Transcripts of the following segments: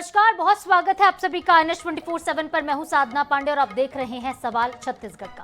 नमस्कार, बहुत स्वागत है आप सभी का NH 24/7 पर। मैं हूं साधना पांडे और आप देख रहे हैं सवाल छत्तीसगढ़ का।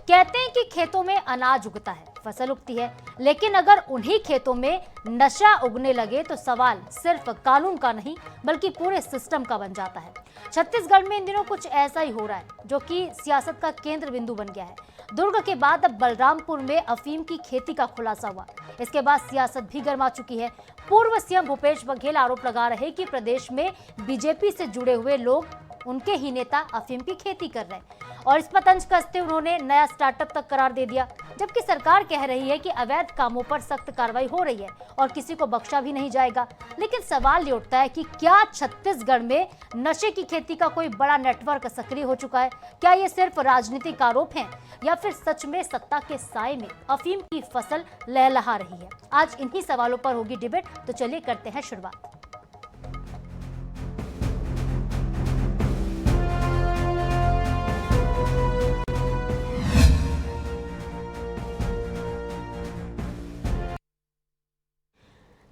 कहते हैं कि खेतों में अनाज उगता है, फसल उगती है, लेकिन अगर उन्हीं खेतों में नशा उगने लगे तो सवाल सिर्फ कानून का नहीं बल्कि पूरे सिस्टम का बन जाता है। छत्तीसगढ़ में इन दिनों कुछ ऐसा ही हो रहा है जो कि सियासत का केंद्र बिंदु बन गया है। दुर्ग के बाद अब बलरामपुर में अफीम की खेती का खुलासा हुआ। इसके बाद सियासत भी गर्मा चुकी है। पूर्व सीएम भूपेश बघेल आरोप लगा रहे कि प्रदेश में बीजेपी से जुड़े हुए लोग, उनके ही नेता अफीम की खेती कर रहे हैं और इस पर तंज कसते उन्होंने नया स्टार्टअप तक करार दे दिया, जबकि सरकार कह रही है कि अवैध कामों पर सख्त कार्रवाई हो रही है और किसी को बख्शा भी नहीं जाएगा। लेकिन सवाल ये उठता है कि क्या छत्तीसगढ़ में नशे की खेती का कोई बड़ा नेटवर्क सक्रिय हो चुका है? क्या ये सिर्फ राजनीतिक आरोप हैं या फिर सच में सत्ता के साए में अफीम की फसल लहलहा रही है? आज इन्हीं सवालों पर होगी डिबेट, तो चलिए करते हैं शुरुआत।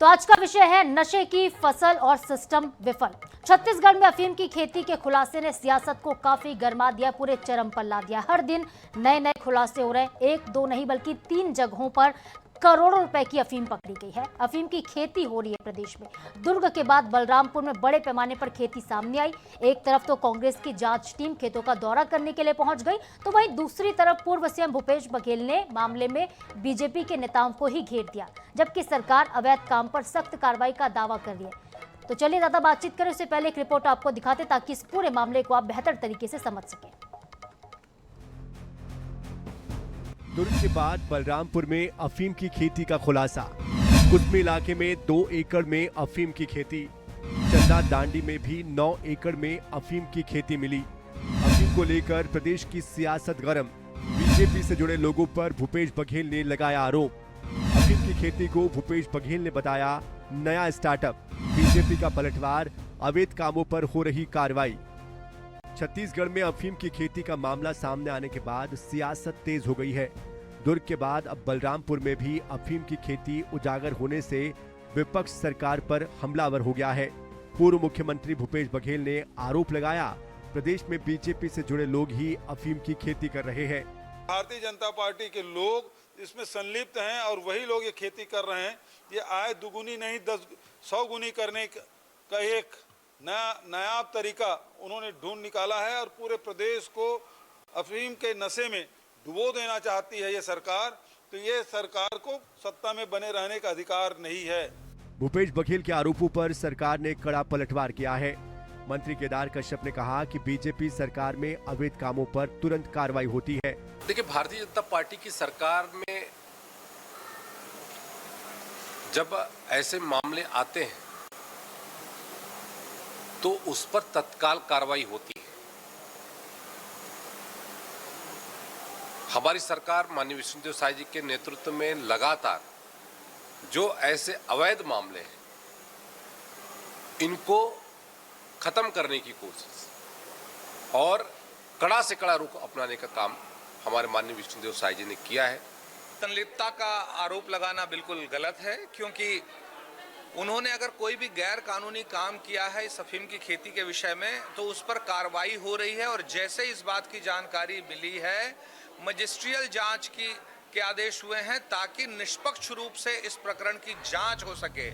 तो आज का विषय है नशे की फसल और सिस्टम विफल। छत्तीसगढ़ में अफीम की खेती के खुलासे ने सियासत को काफी गर्मा दिया, पूरे चरम पर ला दिया। हर दिन नए नए खुलासे हो रहे हैं। एक दो नहीं बल्कि 3 जगहों पर करोड़ों रुपए की अफीम पकड़ी गई है। अफीम की खेती हो रही है प्रदेश में। दुर्ग के बाद बलरामपुर में बड़े पैमाने पर खेती सामने आई। एक तरफ तो कांग्रेस की जांच टीम खेतों का दौरा करने के लिए पहुंच गई, तो वहीं दूसरी तरफ पूर्व सीएम भूपेश बघेल ने मामले में बीजेपी के नेताओं को ही घेर दिया, जबकि सरकार अवैध काम पर सख्त कार्रवाई का दावा कर रही है। तो चलिए ज्यादा बातचीत करें उससे पहले एक रिपोर्ट आपको दिखाते ताकि इस पूरे मामले को आप बेहतर तरीके से समझ सकें। दुर्ग के बाद बलरामपुर में अफीम की खेती का खुलासा। कुसमी इलाके में 2 एकड़ में अफीम की खेती। चंदा दांडी में भी 9 एकड़ में अफीम की खेती मिली। अफीम को लेकर प्रदेश की सियासत गरम। बीजेपी से जुड़े लोगों पर भूपेश बघेल ने लगाया आरोप। अफीम की खेती को भूपेश बघेल ने बताया नया स्टार्टअप। बीजेपी का पलटवार, अवैध कामों पर हो रही कार्रवाई। छत्तीसगढ़ में अफीम की खेती का मामला सामने आने के बाद सियासत तेज हो गई है। दुर्ग के बाद अब बलरामपुर में भी अफीम की खेती उजागर होने से विपक्ष सरकार पर हमलावर हो गया है। पूर्व मुख्यमंत्री भूपेश बघेल ने आरोप लगाया, प्रदेश में बीजेपी से जुड़े लोग ही अफीम की खेती कर रहे हैं। भारतीय जनता पार्टी के लोग इसमें संलिप्त हैं और वही लोग ये खेती कर रहे हैं। ये आय दुगुनी नहीं 100 गुनी करने का एक नया तरीका उन्होंने ढूंढ निकाला है और पूरे प्रदेश को अफीम के नशे में डुबो देना चाहती है ये सरकार। तो ये सरकार को सत्ता में बने रहने का अधिकार नहीं है। भूपेश बघेल के आरोपों पर सरकार ने कड़ा पलटवार किया है। मंत्री केदार कश्यप ने कहा कि बीजेपी सरकार में अवैध कामों पर तुरंत कार्रवाई होती है। देखिए, भारतीय जनता पार्टी की सरकार में जब ऐसे मामले आते हैं तो उस पर तत्काल कार्रवाई होती है। हमारी सरकार माननीय विष्णुदेव साय जी के नेतृत्व में लगातार जो ऐसे अवैध मामले हैं इनको खत्म करने की कोशिश और कड़ा से कड़ा रुख अपनाने का काम हमारे माननीय विष्णुदेव साय जी ने किया है। संलिप्तता का आरोप लगाना बिल्कुल गलत है, क्योंकि उन्होंने अगर कोई भी गैर कानूनी काम किया है इस अफीम की खेती के विषय में तो उस पर कार्रवाई हो रही है। और जैसे इस बात की जानकारी मिली है, मजिस्ट्रियल जांच के आदेश हुए हैं ताकि निष्पक्ष रूप से इस प्रकरण की जांच हो सके।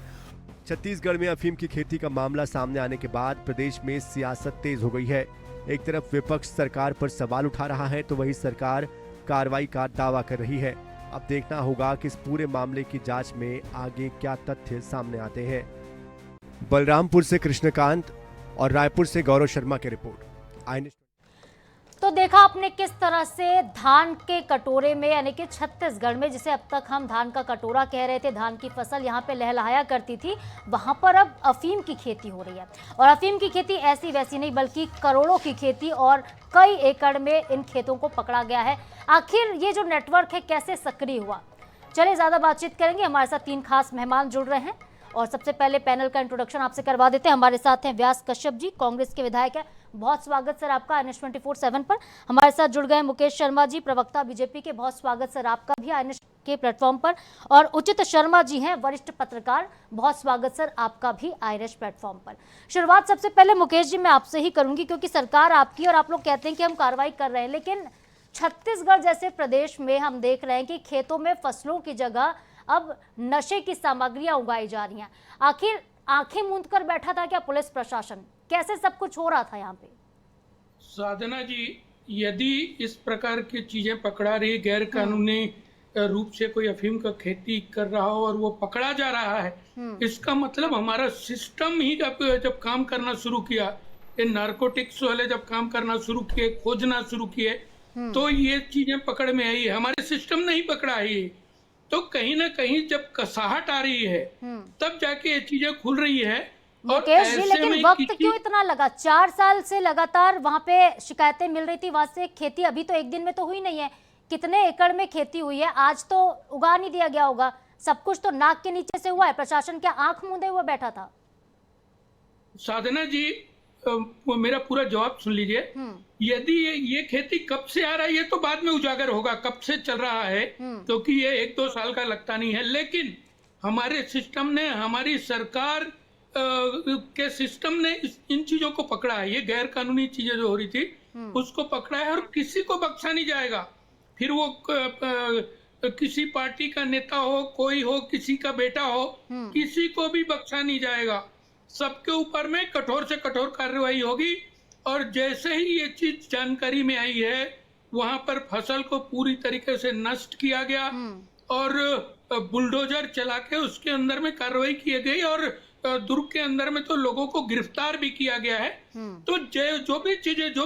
छत्तीसगढ़ में अफीम की खेती का मामला सामने आने के बाद प्रदेश में सियासत तेज हो गई है। एक तरफ विपक्ष सरकार पर सवाल उठा रहा है तो वही सरकार कार्रवाई का दावा कर रही है। अब देखना होगा कि इस पूरे मामले की जांच में आगे क्या तथ्य सामने आते हैं। बलरामपुर से कृष्णकांत और रायपुर से गौरव शर्मा की रिपोर्ट। तो देखा आपने किस तरह से धान के कटोरे में, यानी कि छत्तीसगढ़ में जिसे अब तक हम धान का कटोरा कह रहे थे, धान की फसल यहाँ पे लहलहाया करती थी, वहां पर अब अफीम की खेती हो रही है। और अफीम की खेती ऐसी वैसी नहीं बल्कि करोड़ों की खेती और कई एकड़ में इन खेतों को पकड़ा गया है। आखिर ये जो नेटवर्क है कैसे सक्रिय हुआ? चलिए ज्यादा बातचीत करेंगे। हमारे साथ 3 खास मेहमान जुड़ रहे हैं और सबसे पहले पैनल का इंट्रोडक्शन आपसे करवा देते हैं। हमारे साथ हैं व्यास कश्यप जी, कांग्रेस के विधायक है। बहुत स्वागत सर आपका NH 24/7 पर। हमारे साथ जुड़ गए मुकेश शर्मा जी, प्रवक्ता बीजेपी के। बहुत स्वागत सर आपका भी NH के प्लेटफॉर्म पर और उचित शर्मा जी हैं वरिष्ठ पत्रकार। बहुत स्वागत सर आपका भी आईरिश प्लेटफॉर्म पर। शुरुआत सबसे पहले मुकेश जी मैं आपसे ही करूंगी, क्योंकि सरकार आपकी और आप लोग कहते हैं कि हम कार्रवाई कर रहे हैं, लेकिन छत्तीसगढ़ जैसे प्रदेश में हम देख रहे हैं कि खेतों में फसलों की जगह अब नशे की सामग्रियां उगाई जा रही हैं। आखिर आंखें मूंद कर बैठा था क्या पुलिस प्रशासन? कैसे सब कुछ हो रहा था यहाँ पे? साधना जी, यदि इस प्रकार की चीजें पकड़ा रही, गैर कानूनी रूप से कोई अफीम का खेती कर रहा हो और वो पकड़ा जा रहा है, इसका मतलब हमारा सिस्टम ही जब काम करना शुरू किया, ये नारकोटिक्स वाले जब काम करना शुरू किए, खोजना शुरू किए, तो ये चीजें पकड़ में आई है। हमारे सिस्टम नहीं पकड़ा है, तो कहीं ना कहीं जब कसाहट आ रही है तब जाके ये चीजें खुल रही है। मुकेश जी, लेकिन वक्त क्यों इतना लगा? 4 साल से लगातार वहां पे शिकायतें मिल रही थी, वहां से खेती अभी तो एक दिन में तो हुई नहीं है। कितने एकड़ में खेती हुई है? आज तो उगा नहीं दिया गया होगा, सब कुछ तो नाक के नीचे से हुआ है। प्रशासन क्या आंख मूंदे हुए बैठा था? साधना जी, मेरा पूरा जवाब सुन लीजिए। यदि ये खेती कब से आ रहा है ये तो बाद में उजागर होगा, कब से चल रहा है, क्योंकि ये 1-2 साल का लगता नहीं है। लेकिन हमारे सिस्टम ने, हमारी सरकार के सिस्टम ने इन चीजों को पकड़ा है। ये गैर कानूनी चीजें जो हो रही थी उसको पकड़ा है और किसी को बख्शा नहीं जाएगा। फिर वो किसी पार्टी का नेता हो, कोई हो, किसी का बेटा हो, किसी को भी बख्शा नहीं जाएगा। सबके ऊपर में कठोर से कठोर कार्रवाई होगी। और जैसे ही ये चीज जानकारी में आई है, वहां पर फसल को पूरी तरीके से नष्ट किया गया और बुलडोजर चला के उसके अंदर में कार्रवाई की गई और दुर्ग के अंदर में तो लोगों को गिरफ्तार भी किया गया है। तो जो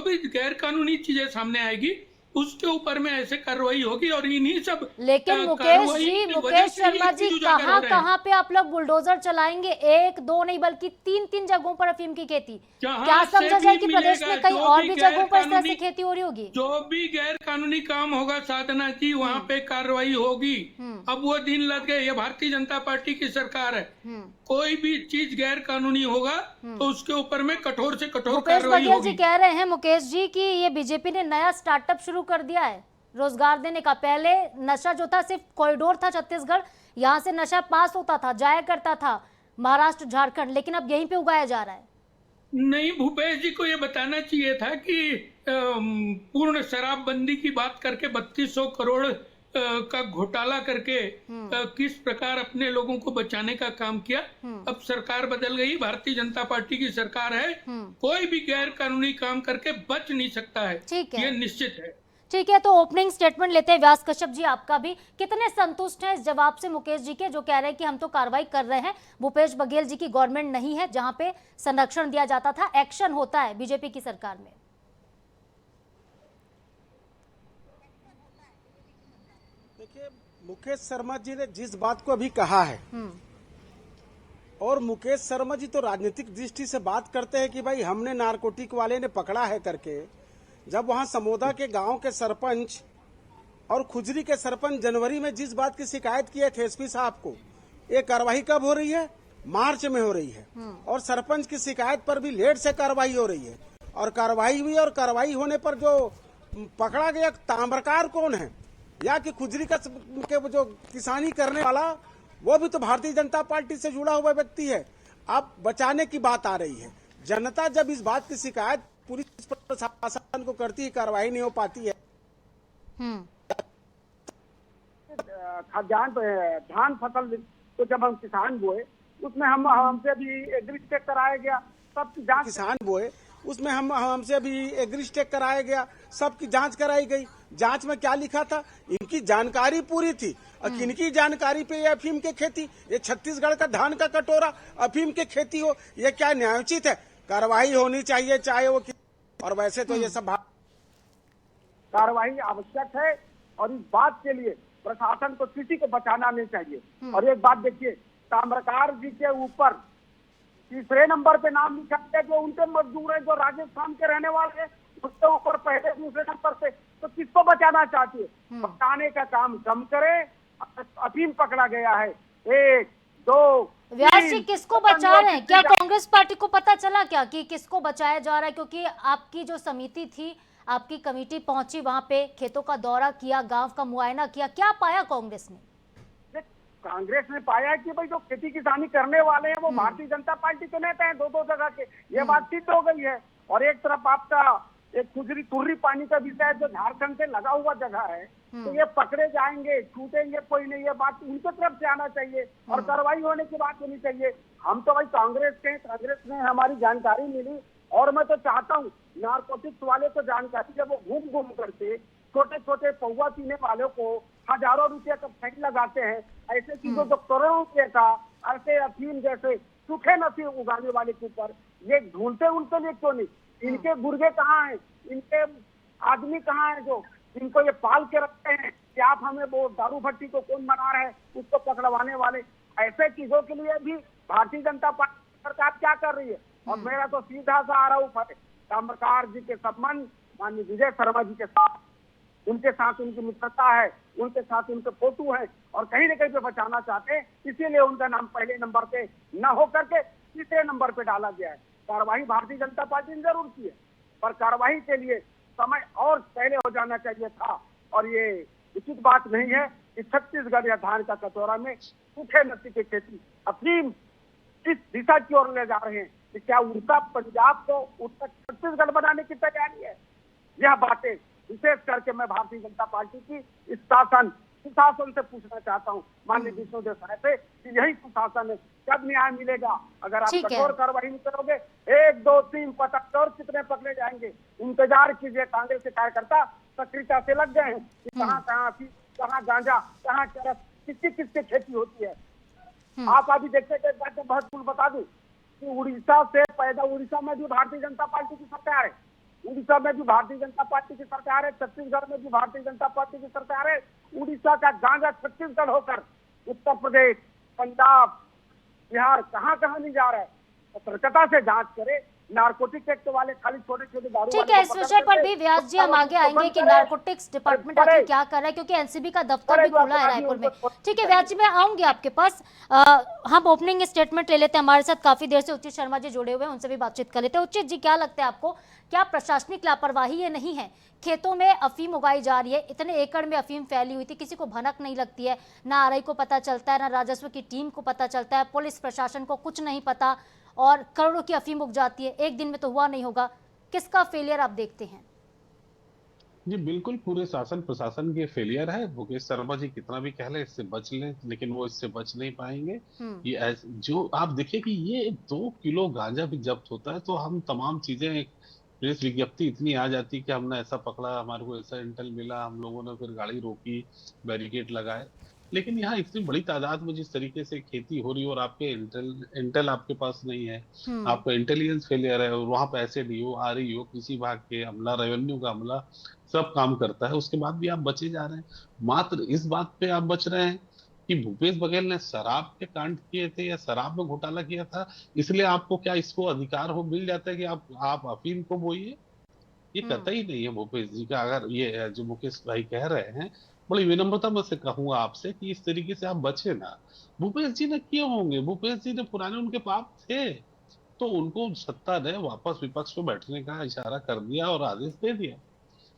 भी गैर कानूनी चीजें सामने आएगी उसके ऊपर में ऐसे कार्रवाई होगी और इन्हीं सब। लेकिन मुकेश शर्मा जी, कहाँ पे आप लोग बुलडोजर चलाएंगे? 1-2 नहीं बल्कि 3 जगहों पर अफीम की खेती। क्या समझा जाए कि प्रदेश में कई और भी जगहों पर इस तरह से खेती हो रही होगी? जो भी गैर कानूनी काम होगा साधना जी, वहाँ पे कार्रवाई होगी। अब वो दिन लग गए, ये भारतीय जनता पार्टी की सरकार है। कोई भी चीज गैर कानूनी होगा तो उसके ऊपर में कठोर से कठोर कार्रवाई होगी। जी कह रहे हैं मुकेश जी कि ये बीजेपी ने नया स्टार्टअप शुरू कर दिया है रोजगार देने का। पहले नशा जो था सिर्फ कॉरिडोर था छत्तीसगढ़, यहाँ से नशा पास होता था, जाया करता था महाराष्ट्र, झारखंड, लेकिन अब यहीं पे उगाया जा रहा है। नहीं, भूपेश जी को ये बताना चाहिए था कि पूर्ण शराबबंदी की बात करके 3200 करोड़ का घोटाला करके किस प्रकार अपने लोगों को बचाने का काम किया। अब सरकार बदल गई, भारतीय जनता पार्टी की सरकार है। कोई भी गैर कानूनी काम करके बच नहीं सकता है, ये निश्चित है। ठीक है, तो ओपनिंग स्टेटमेंट लेते हैं व्यास कश्यप जी आपका भी। कितने संतुष्ट हैं इस जवाब से मुकेश जी के, जो कह रहे हैं कि हम तो कार्रवाई कर रहे हैं, भूपेश बघेल जी की गवर्नमेंट नहीं है जहां पे संरक्षण दिया जाता था, एक्शन होता है बीजेपी की सरकार में? देखिए, मुकेश शर्मा जी ने जिस बात को अभी कहा है, और मुकेश शर्मा जी तो राजनीतिक दृष्टि से बात करते हैं कि भाई हमने नारकोटिक वाले ने पकड़ा है करके। जब वहां समोदा के गांव के सरपंच और खुजरी के सरपंच जनवरी में जिस बात की शिकायत किए थे एसपी साहब को, ये कार्रवाई कब हो रही है? मार्च में हो रही है। और सरपंच की शिकायत पर भी लेट से कार्रवाई हो रही है। और कार्रवाई हुई, और कार्रवाई होने पर जो पकड़ा गया ताम्रकार कौन है, या कि खुजरी का जो किसानी करने वाला, वो भी तो भारतीय जनता पार्टी से जुड़ा हुआ व्यक्ति है। अब बचाने की बात आ रही है। जनता जब इस बात की शिकायत पुलिस प्रशासन को करती है, कार्रवाई नहीं हो पाती है। खाद्यान्न धान फसल तो जब हम किसान बोए उसमें हमसे भी एग्री चेक कराया गया, सबकी जांच। किसान बोए उसमें हमसे भी एग्री चेक कराया गया, सबकी जांच कराई गई। जांच में क्या लिखा था? इनकी जानकारी पूरी थी। और किनकी जानकारी पे ये अफीम की खेती, ये छत्तीसगढ़ का धान का कटोरा अफीम की खेती हो, ये क्या न्यायोचित है? कार्रवाई होनी चाहिए, चाहे वो। और वैसे तो ये सब कार्रवाई आवश्यक है और इस बात के लिए प्रशासन को किसी को बचाना नहीं चाहिए। और एक बात देखिए, ताम्रकार जी के ऊपर 3 नंबर पे नाम लिखा है, जो उनके मजदूर है, जो राजस्थान के रहने वाले हैं, उसके ऊपर पहले 2 नंबर पे। तो किसको बचाना चाहती है? बचाने का काम कम करे। अफीम पकड़ा गया है, 1, 2, व्यास जी किसको बचा रहे हैं? क्या कांग्रेस पार्टी को पता चला क्या कि किसको बचाया जा रहा है? क्योंकि आपकी जो समिति थी, आपकी कमेटी पहुंची वहां पे, खेतों का दौरा किया, गांव का मुआयना किया, क्या पाया कांग्रेस ने? कांग्रेस ने पाया है कि भाई जो खेती किसानी करने वाले हैं वो भारतीय जनता पार्टी के नेता हैं, दो जगह के, ये बात सिद्ध हो गई है। और एक तरफ आपका एक खुजरी तुर्री पानी का विषय जो झारखंड से लगा हुआ जगह है, तो ये पकड़े जाएंगे, छूटेंगे कोई नहीं, ये बात उनके तरफ से आना चाहिए और कार्रवाई होने की बात होनी चाहिए। हम तो भाई कांग्रेस के, कांग्रेस में हमारी जानकारी मिली और मैं तो चाहता हूँ नारकोटिक्स वाले को जानकारी जब वो घूम करके छोटे छोटे पौवा पीने वालों को हजारों रुपए का फाइन लगाते हैं, ऐसे चीजों जो करोड़ों रुपए का, ऐसे अफीम जैसे सूखे नशे उगाने वाले के ऊपर ये ढूंढते उनके लिए क्यों नहीं? इनके गुर्गे कहाँ हैं? इनके आदमी कहाँ हैं जो इनको ये पाल के रखते हैं कि आप हमें वो दारू भट्टी को कौन बना रहे हैं उसको पकड़वाने वाले? ऐसे चीजों के लिए भी भारतीय जनता पार्टी सरकार क्या कर रही है? और मेरा तो सीधा सा आरोप है ताम्रकार जी के संबंध माननीय विजय शर्मा जी के साथ, उनके साथ उनकी मित्रता है, उनके साथ उनके फोटो है और कहीं न कहीं पे बचाना चाहते हैं, इसीलिए उनका नाम पहले नंबर पे न होकर के तीसरे नंबर पे डाला गया है। कार्रवाई भारतीय जनता पार्टी ने जरूर की है, पर कार्रवाई के लिए समय और पहले हो जाना चाहिए था और ये उचित बात नहीं है कि छत्तीसगढ़ या धान का कटोरा में सूखे नशे की खेती अफीम इस दिशा की ओर ले जा रहे हैं कि क्या उड़ता पंजाब को उत्तर छत्तीसगढ़ बनाने की तैयारी है? यह बातें विशेष करके मैं भारतीय जनता पार्टी की इस सुशासन से पूछना चाहता हूँ माननीय विष्णुदेव साय से कि यही सुशासन है, कब न्याय मिलेगा? अगर आप कठोर कार्रवाई नहीं करोगे 1 2 3 पता और कितने पकड़े जाएंगे? इंतजार कीजिए। कांग्रेस के कार्यकर्ता सक्रियता से लग गए हैं कि कहाँ गांजा, कहाँ चरस, किसकी खेती होती है। आप अभी देखते एक बात महत्वपूर्ण बता दूं कि उड़ीसा में भी भारतीय जनता पार्टी की सरकार है, उड़ीसा में भी भारतीय जनता पार्टी की सरकार है, छत्तीसगढ़ में भी भारतीय जनता पार्टी की सरकार है। उड़ीसा का गांजा छत्तीसगढ़ होकर उत्तर प्रदेश, पंजाब, बिहार कहाँ नहीं जा रहा है? सतर्कता से जांच करे। नारकोटिक एक्ट वाले खाली छोटे छोटे दारू, ठीक है, इस विषय पर भी व्यास जी हम आगे आएंगे कि नारकोटिक्स डिपार्टमेंट आखिर क्या कर रहा है, क्योंकि एनसीबी का दफ्तर भी खुला है रायपुर में। ठीक है व्यास जी, मैं आऊंगी आपके पास। हम ओपनिंग स्टेटमेंट ले लेते हैं। हमारे साथ काफी देर से उचित शर्मा जी जुड़े हुए हैं, उनसे भी बातचीत कर लेते हैं। उचित जी, क्या लगता है आपको, क्या प्रशासनिक लापरवाही ये नहीं है? खेतों में अफीम उगाई जा रही है, इतने एकड़ में अफीम फैली हुई थी, किसी को भनक नहीं लगती है, ना आरआई को पता चलता है, ना राजस्व की टीम को पता चलता है, पुलिस प्रशासन को कुछ नहीं पता और करोड़ों की अफीम उग जाती है। एक दिन में तो हुआ नहीं होगा। किसका फेलियर आप देखते हैं? जी बिल्कुल, पूरे शासन प्रशासन के फेलियर है। मुकेश शर्मा जी कितना भी कह ले इससे बच ले, लेकिन वो इससे बच नहीं पाएंगे। ये जो आप देखिए कि ये 2 किलो गांजा भी जब्त होता है तो हम तमाम चीजें, प्रेस विज्ञप्ति इतनी आ जाती कि हमने ऐसा पकड़ा, हमारे को ऐसा इंटेल मिला, हम लोगों ने फिर गाड़ी रोकी, बैरिकेड लगाए। लेकिन यहाँ इतनी बड़ी तादाद में जिस तरीके से खेती हो रही है और आपके इंटेल आपके पास नहीं है, आपका इंटेलिजेंस फेलियर है, और वहां पे एसएडीओ, आरईओ, कृषि विभाग के अमला, रेवेन्यू का अमला सब काम करता है, उसके बाद भी आप बचे जा रहे हैं। मात्र इस बात पे आप बच रहे हैं कि भूपेश बघेल ने शराब के कांड किए थे या शराब में घोटाला किया था, इसलिए आपको क्या इसको अधिकार हो मिल जाता है कि आप अफीम को बोइए? ये कतई नहीं है भूपेश जी का। अगर ये जो मुकेश भाई कह रहे हैं, बड़ी विनम्रता में से कहूंगा आपसे कि इस तरीके से आप बचे ना। भूपेश जी ने किए होंगे, भूपेश जी ने पुराने उनके पाप थे तो उनको सत्ता ने वापस विपक्ष में बैठने का इशारा कर दिया और आदेश दे दिया।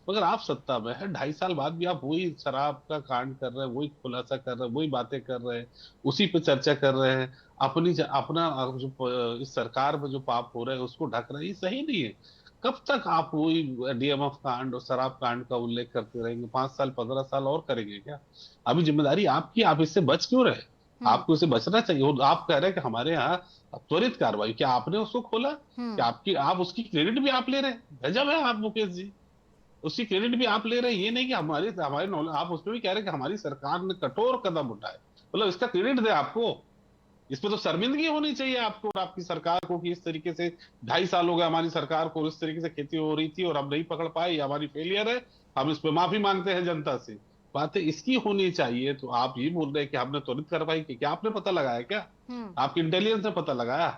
मगर आप सत्ता में है, 2.5 साल बाद भी आप वही शराब का कांड कर रहे हैं, वही खुलासा कर रहे हैं, वही बातें कर रहे हैं, उसी पे चर्चा कर रहे हैं, अपना जो इस सरकार में जो पाप हो रहे हैं उसको ढक रहे हैं। ये सही नहीं है। कब तक आप वही डीएमएफ कांड और शराब कांड का उल्लेख करते रहेंगे? 5 साल 15 साल और करेंगे क्या? अभी जिम्मेदारी आपकी, आप इससे बच क्यों रहे? आपको इससे बचना चाहिए। आप कह रहे हैं कि हमारे यहाँ त्वरित कार्रवाई, क्या आपने उसको खोला? क्या आप उसकी क्रेडिट भी आप ले रहे हैं? गजब है आप मुकेश जी, उसकी क्रेडिट भी आप ले रहे हैं। ये नहीं कि हमारे आप उसमें भी कह रहे हैं कि हमारी सरकार ने कठोर कदम उठाए, मतलब इसका क्रेडिट दे आपको। इसमें तो शर्मिंदगी होनी चाहिए आपको और आपकी सरकार को कि इस तरीके से 2.5 साल हो गए हमारी सरकार को, इस तरीके से खेती हो रही थी और हम नहीं पकड़ पाए, हमारी फेलियर है, हम इस पे माफी मांगते हैं जनता से। बातें इसकी होनी चाहिए। तो आप ये बोल रहे हैं कि आपने त्वरित कार्रवाई की, क्या आपने पता लगाया? क्या आपकी इंटेलिजेंस ने पता लगाया?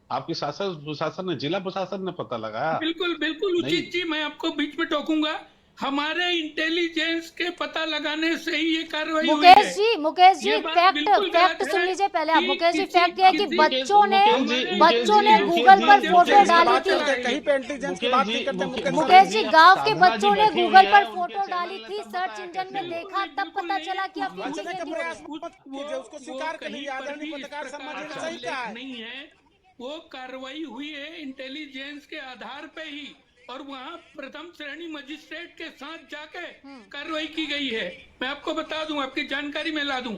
आपके शासन प्रशासन ने, जिला प्रशासन ने पता लगाया? बिल्कुल उचित जी, मैं आपको बीच में टोकूंगा। हमारे इंटेलिजेंस के पता लगाने से ही ये कार्रवाई हुई मुकेश है। जी ये बात बिल्कुल फैक्ट गलत सुन है लीजिए पहले आप। कि मुकेश जी, किसी- फैक्ट ये है कि किसी- बच्चों ने मुकेश गूगल पर जी, फोटो मुकेश जी, डाली बात थी। करते हैं, कहीं पे इंटेलिजेंस की बात नहीं करते मुकेश जी, गांव के साधना जी बच्चों ने बैठी हुई गूगल है, पर उनके फोटो चैनल डाली ने थी, सब सर्च बताया इंजन में कैसे देखा, तब पता चला कि अफीम की बचने का खेती हो रही प्रयास है। मत कीजिए, उसको स्वीकार करिए। आदरणीय पत्रकार शर्मा जी ने सही कहा है। नहीं है, वो कार्रवाई हुई है इंटेलिजेंस के आधार पे ही, और वहाँ प्रथम श्रेणी मजिस्ट्रेट के साथ जाके कार्रवाई की गई है। मैं आपको बता दूं, आपकी जानकारी में ला दूं,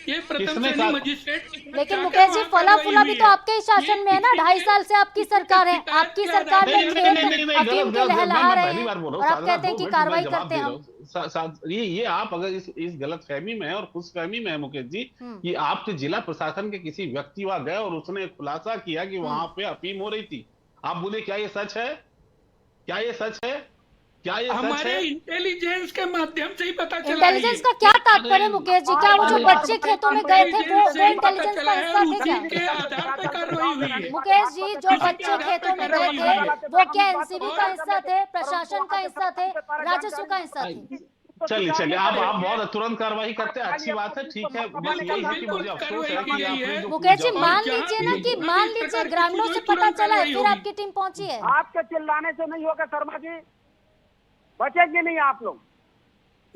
ये प्रथम किसने श्रेणी कहा? मजिस्ट्रेट के साथ लेकिन जाके मुकेश जी, वहाँ फला कार्रवाई फूला भी हुई तो आपके ही शासन में है ना। 2.5 साल से आपकी सरकार है, शिकायत आपकी के सरकार में आधार पे- खेत नहीं, अफीम के गलत लहलहा मैं रहे पहली हैं बार बोल रहा और हूँ। आप कहते हैं कि कार्रवाई करते हैं हम। ये आप अगर इस गलतफहमी में है और खुशफहमी में है मुकेश जी, कि आपके जिला प्रशासन के किसी व्यक्ति वहां गए और उसने खुलासा किया कि वहां पे अफीम हो रही थी। आप बोले क्या ये सच है? क्या ये सच है? क्या ये सच हमारे है? इंटेलिजेंस के माध्यम से ही पता चला। इंटेलिजेंस का क्या तात्पर्य मुकेश जी? क्या वो जो बच्चे खेतों में गए थे वो इंटेलिजेंस का हिस्सा थे क्या? के आधार पर कार्रवाई हुई है। मुकेश जी, जो बच्चे खेतों में गए थे वो क्या एनसीबी का हिस्सा थे, प्रशासन का हिस्सा थे, राजस्व का हिस्सा थे? चलिए आप बहुत तुरंत कार्रवाई करते हैं, अच्छी बात है, ठीक है। बस यही है कि मुझे अफसोस है कि आपने जो मुकेश जी, जो- मान लीजिए ना कि मान लीजिए ग्रामीणों से पता चला है, फिर आपकी टीम पहुंची है। आपके चिल्लाने से नहीं होगा शर्मा जी, बचेंगे नहीं आप लोग।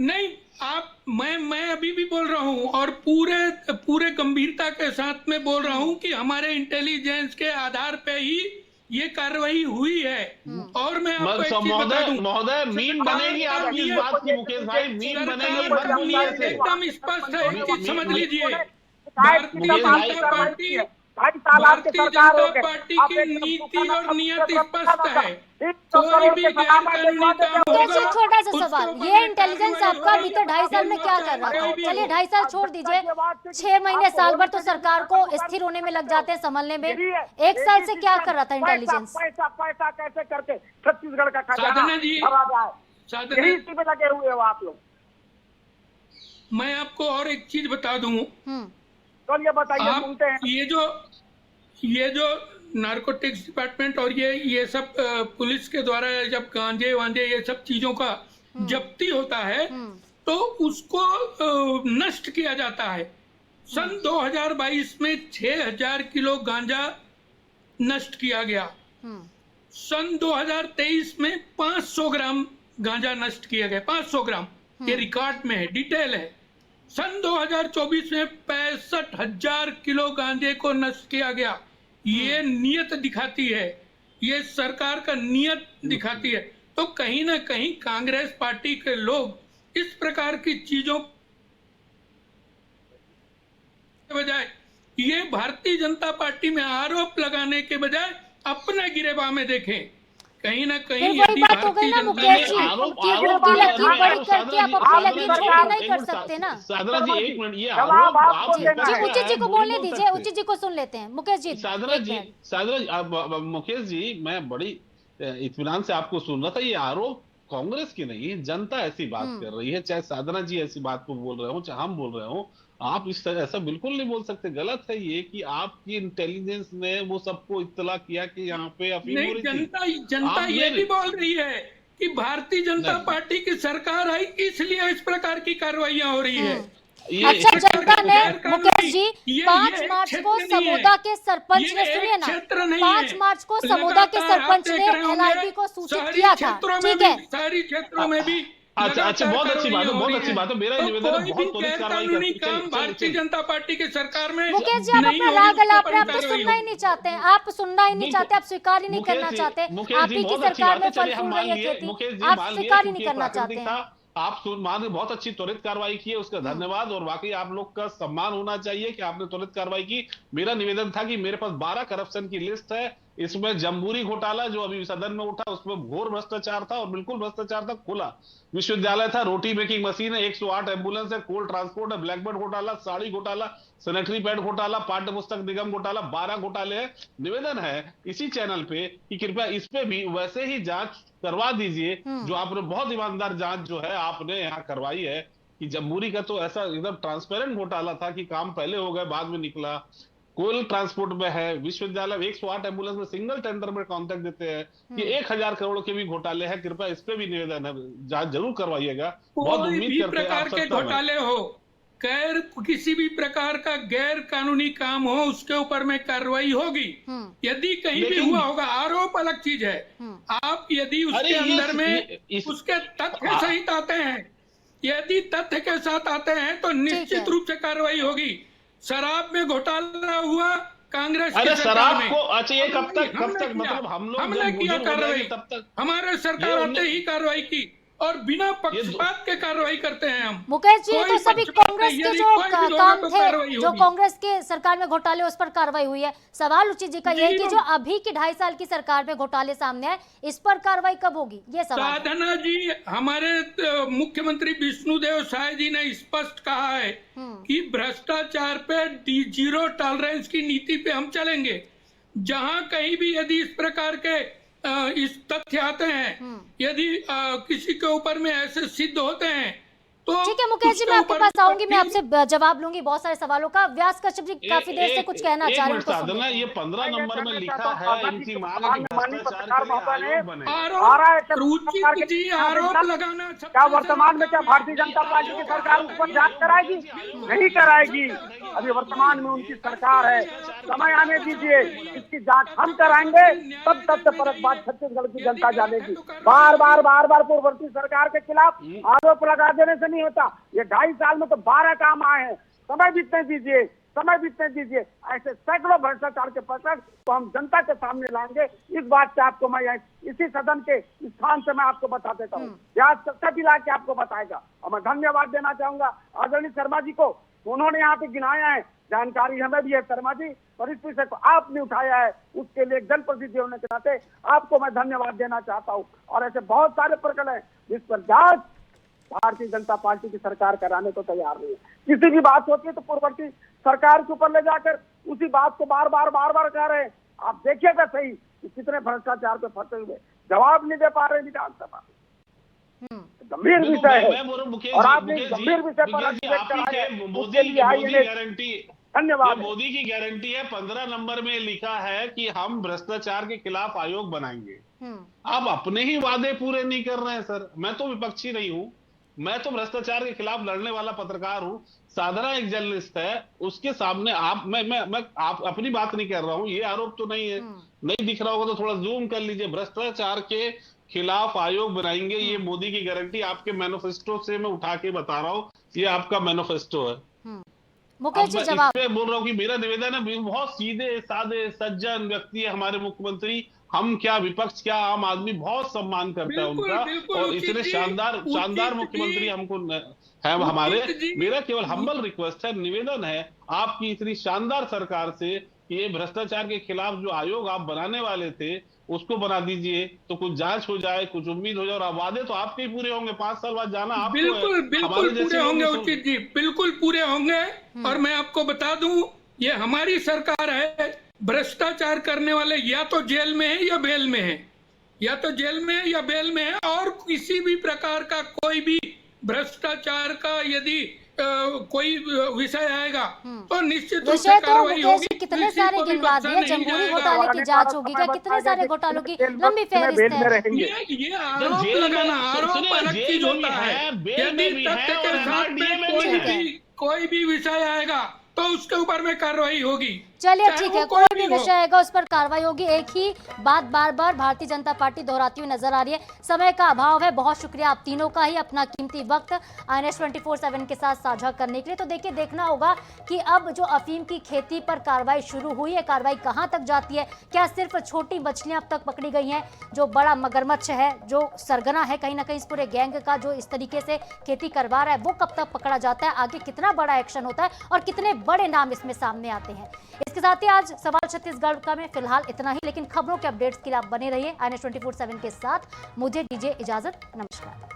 नहीं, आप मैं अभी भी बोल रहा हूँ और पूरे गंभीरता के साथ में बोल रहा हूँ कि हमारे इंटेलिजेंस के आधार पे ही ये कार्रवाई हुई है। और मैं आपको एक चीज बता दूं, महोदय मीम बनेगी आपकी इस बात की, मुकेश भाई मीम बनेगी, मत बोलिए ऐसे। एकदम स्पष्ट है, एक चीज समझ लीजिए, भारतीय जनता पार्टी भारतीय जनता पार्टी की नीति और नियत स्पष्ट है। कोई भी गैर कानूनी काम मुकेश जी, होगा, छोटा सा उसके सवाल, ऊपर ये इंटेलिजेंस कार्रवाई आपका होगी। बीते 2.5 साल में क्या कर रहा था? चलिए 2.5 साल छोड़ दीजिए, 6 महीने साल भर तो सरकार को स्थिर होने में लग जाते हैं, संभलने में। 1 साल से क्या कर रहा था इंटेलिजेंस? पैसा पैसा कैसे करके छत्तीसगढ़ का खजाना साधना जी, भरा जाए, साधना, यही इसी में लगे हुए हो आप लोग। मैं आपको और एक चीज बता दूं, चलिए बताइए, आप सुनते हैं। ये जो नारकोटिक्स डिपार्टमेंट और ये सब पुलिस के द्वारा जब गांजे वांजे ये सब चीजों का जब्ती होता है तो उसको नष्ट किया जाता है। सन 2022 में 6000 किलो गांजा नष्ट किया गया। सन 2023 में 500 ग्राम गांजा नष्ट किया गया, 500 ग्राम, ये रिकॉर्ड में है, डिटेल है। सन 2024 में 65,000 किलो गांजे को नष्ट किया गया। ये नियत दिखाती है, ये सरकार का नियत दिखाती है। तो कहीं ना कहीं कांग्रेस पार्टी के लोग इस प्रकार की चीजों के बजाय ये भारतीय जनता पार्टी में आरोप लगाने के बजाय अपने गिरेबान में देखें। कहीं ना कहीं फिर वही बात हो गई ना मुकेश जी, कि उनकी लकीर बड़ी करके आप अपनी लकीर छोटी नहीं कर सकते ना। साधना जी एक मिनट, ये जवाब आरोप आपको आप देना जी, है। उचित जी को बोलने दीजिए, उचित जी को सुन लेते हैं। मुकेश जी, साधना जी अब मुकेश जी, मैं बड़ी इत्मीनान से आपको सुन रहा था। ये आरोप कांग्रेस की नहीं है, जनता ऐसी बात कर रही है, चाहे साधना जी ऐसी बात को बोल रहे हो, चाहे हम बोल रहे हो। आप इस तरह ऐसा बिल्कुल नहीं बोल सकते, गलत है ये कि आपकी इंटेलिजेंस ने वो सबको इत्तला किया कि यहाँ पे अफीम हो नहीं, रही थी। जनता आप ये नहीं- भी बोल रही है कि भारतीय जनता नहीं। पार्टी की सरकार आई इसलिए इस प्रकार की कार्रवाइयां हो रही है। अच्छा, जनता ने मुकेश जी ये 5 मार्च को क्षेत्र नहीं है। समोदा के सरपंच ने, ये सुनिए एक ना, क्षेत्र नहीं 5 है। मार्च को समोदा के लगातार सरपंच आप ने देख रहे होंगे, एलआरबी को सूचित शहरी किया था, क्षेत्रों में ठीक भी, है। शहरी क्षेत्रों में भी अच्छा, बहुत अच्छी बात है, बहुत अच्छी बात है। मेरा तो निवेदन है, कोई बहुत भी त्वरित गैर कार्रवाई कानूनी करते काम भारतीय जनता पार्टी की सरकार में मुकेश जी, आप नहीं अपना होगी, राग उसके अलाप ऊपर रहे, आप तो कार्रवाई सुनना ही होगी। नहीं चाहते हैं, आप सुनना ही नहीं चाहते, आप स्वीकार ही नहीं करना चाहते। आप ही की सरकार में फल फूल रही है खेती, आप स्वीकार ही नहीं करना चाहते हैं। आप मान बहुत अच्छी त्वरित कार्रवाई की है, उसका धन्यवाद। और वाकई आप लोग का सम्मान होना चाहिए कि आपने त्वरित कार्रवाई की। मेरा निवेदन था कि मेरे पास 12 करप्शन की लिस्ट है, इसमें जम्बूरी घोटाला जो अभी सदन में उठा उसमें घोर भ्रष्टाचार था, और बिल्कुल भ्रष्टाचार था, खुला विश्वविद्यालय था, रोटी मेकिंग मशीन है, 108 एम्बुलेंस है, कोल ट्रांसपोर्ट है, ब्लैकबर्ड घोटाला, साड़ी घोटाला, सैनिटरी पैड घोटाला, पाठ्य पुस्तक निगम घोटाला, 12 घोटाले हैं। निवेदन है इसी चैनल पे कि कृपया इस पे भी वैसे ही जांच करवा दीजिए जो आपने बहुत ईमानदार जांच जो है आपने यहाँ करवाई है। कि जम्बूरी का तो ऐसा एकदम ट्रांसपेरेंट घोटाला था कि काम पहले हो गए बाद में निकला। कोल ट्रांसपोर्ट में है, विश्वविद्यालय 108 एम्बुलेंस में सिंगल टेंडर में कॉन्ट्रैक्ट देते हैं। ये 1000 करोड़ के भी घोटाले हैं, कृपया इस पे भी निवेदन है, जांच जरूर करवाइएगा। बहुत कोई उम्मीद भी करते हैं प्रकार आप के सत्ता में। घोटाले हो, किसी भी प्रकार का गैर कानूनी काम हो, उसके ऊपर में कार्रवाई होगी। यदि कहीं भी हुआ होगा, आरोप अलग चीज है। आप यदि उसके अंदर में उसके तथ्य सहित आते हैं, यदि तथ्य के साथ आते हैं तो निश्चित रूप से कार्रवाई होगी। शराब में घोटाला हुआ कांग्रेस की सरकार शराब में, को अच्छा ये कब तक मतलब हम लोग हमने किया कार्रवाई, तब तक हमारे सरकार आते ही कार्रवाई की और बिना पक्षपात के कार्रवाई करते हैं हम। मुकेश जी, तो सभी कांग्रेस के जो काम थे, जो होगी। कांग्रेस के सरकार में घोटाले, उस पर कार्रवाई हुई है। सवाल उचित जी का ये है कि जो अभी की 2.5 साल की सरकार में घोटाले सामने आए, इस पर कार्रवाई कब होगी, ये सवाल है। साधना जी, हमारे मुख्यमंत्री विष्णुदेव साय जी ने स्पष्ट कहा है कि भ्रष्टाचार पे जीरो टॉलरेंस की नीति पे हम चलेंगे। जहां कहीं भी यदि इस प्रकार के इस तथ्य आते हैं, यदि किसी के ऊपर में ऐसे सिद्ध होते हैं तो ठीक है मुकेश जी, मैं आपके पास आऊंगी, मैं आपसे जवाब लूंगी बहुत सारे सवालों का। व्यास कश्यप जी काफी देर से कुछ कहना चाह रहे हैं, साधना, ये 15 नंबर में लिखा है, इनकी मांग है कि भ्रष्टाचार के लिए आयोग बने। आरोप लगाना क्या वर्तमान में क्या भारतीय जनता पार्टी की सरकार उस पर जांच कराएगी? नहीं कराएगी। अभी वर्तमान में उनकी सरकार है, समय आने दीजिए, इसकी जांच हम कराएंगे, तब तथ्य परक बात छत्तीसगढ़ की जनता जानेगी। बार बार पूर्ववर्ती सरकार के खिलाफ आरोप लगा देने से नहीं होता। ये 2.5 साल में तो 12 काम आए हैं। समय बीतने दीजिए, समय बीतने दीजिए। ऐसे सैकड़ों भ्रष्टाचार के प्रकरण तो हम जनता के सामने लाएंगे। इस बात से आपको मैं इसी सदन के स्थान से मैं आपको बता देता हूँ, व्यास कश्यप ला के आपको बताएगा। और मैं धन्यवाद देना चाहूंगा आदरणीय शर्मा जी को, उन्होंने यहाँ पे गिनाया है, जानकारी हमें भी है शर्मा जी, और इस विषय को आपने उठाया है, उसके लिए जनप्रतिनिधि होने के नाते आपको मैं धन्यवाद देना चाहता हूँ। और ऐसे बहुत सारे प्रकरण हैं जिस पर जांच भारतीय जनता पार्टी की सरकार कराने को तैयार नहीं है। किसी भी बात होती है तो पूर्ववर्ती सरकार के ऊपर ले जाकर उसी बात को बार बार कह रहे हैं। आप देखिएगा सही कि कितने भ्रष्टाचार पे फंसे हुए, जवाब नहीं दे पा रहे विधानसभा। गंभीर विषय है और आपने गंभीर विषय पर धन्यवाद। मोदी की गारंटी है, 15 नंबर में लिखा है कि हम भ्रष्टाचार के खिलाफ आयोग बनाएंगे। आप अपने ही वादे पूरे नहीं कर रहे हैं सर। मैं तो विपक्षी नहीं हूं, मैं तो भ्रष्टाचार के खिलाफ लड़ने वाला पत्रकार हूं। साधना एक जर्नलिस्ट है, उसके सामने आप मैं आप अपनी बात नहीं कर रहा हूं, ये आरोप तो नहीं है। नहीं दिख रहा होगा तो थोड़ा जूम कर लीजिए। भ्रष्टाचार के खिलाफ आयोग बनाएंगे, ये मोदी की गारंटी आपके मैनिफेस्टो से मैं उठा के बता रहा हूँ, ये आपका मैनिफेस्टो है। मुकेश जी जवाब बोल रहा हूँ कि मेरा निवेदन है, बहुत सीधे साधे सज्जन व्यक्ति है हमारे मुख्यमंत्री। हम क्या विपक्ष क्या आम आदमी बहुत सम्मान करता है उनका, और इतने शानदार मुख्यमंत्री हमको है हमारे। मेरा केवल हम्बल रिक्वेस्ट है, निवेदन है आपकी इतनी शानदार सरकार से कि ये भ्रष्टाचार के खिलाफ जो आयोग आप बनाने वाले थे उसको बना दीजिए, तो कुछ जांच हो जाए, कुछ उम्मीद हो जाए। और वादे तो आपके ही पूरे होंगे, 5 साल बाद जाना आपको बिल्कुल पूरे होंगे उचित जी, बिल्कुल पूरे होंगे। और मैं आपको बता दूं, ये हमारी सरकार है, भ्रष्टाचार करने वाले या तो जेल में है या बेल में है, या तो जेल में है या बेल में है। और किसी भी प्रकार का कोई भी भ्रष्टाचार का यदि कोई विषय आएगा तो निश्चित रूप से कार्रवाई होगी। कितने सारे गिनवा दिए, जमहूरी घोटाले की जांच होगी क्या, कितने सारे घोटालों की लंबी फहरिस्त है। ये आरोप लगाना, आरोप अलग चीज होता है। यदि तथ्य के साथ में कोई भी विषय आएगा तो उसके ऊपर में कार्रवाई होगी। चलिए ठीक है, कोई भी विषय आएगा उस पर कार्रवाई होगी। एक ही बात बार बार भारतीय जनता पार्टी दोहराती हुई नजर आ रही है। समय का अभाव है, बहुत शुक्रिया आप तीनों का ही अपना कीमती वक्त INS 24/7 के साथ साझा करने के लिए। तो देखिए, देखना होगा कि अब जो अफीम की खेती पर कार्रवाई शुरू हुई है, कार्रवाई कहां तक जाती है। क्या सिर्फ छोटी मछलियां अब तक पकड़ी गई हैं? जो बड़ा मगरमच्छ है, जो सरगना है कहीं ना कहीं इस पूरे गैंग का, जो इस तरीके से खेती करवा रहा है, वो कब तक पकड़ा जाता है? आगे कितना बड़ा एक्शन होता है और कितने बड़े नाम इसमें सामने आते हैं? इसके साथ ही आज सवाल छत्तीसगढ़ का में फिलहाल इतना ही, लेकिन खबरों के अपडेट्स के लिए आप बने रहिए INS 24/7 के साथ। मुझे दीजिए इजाजत, नमस्कार।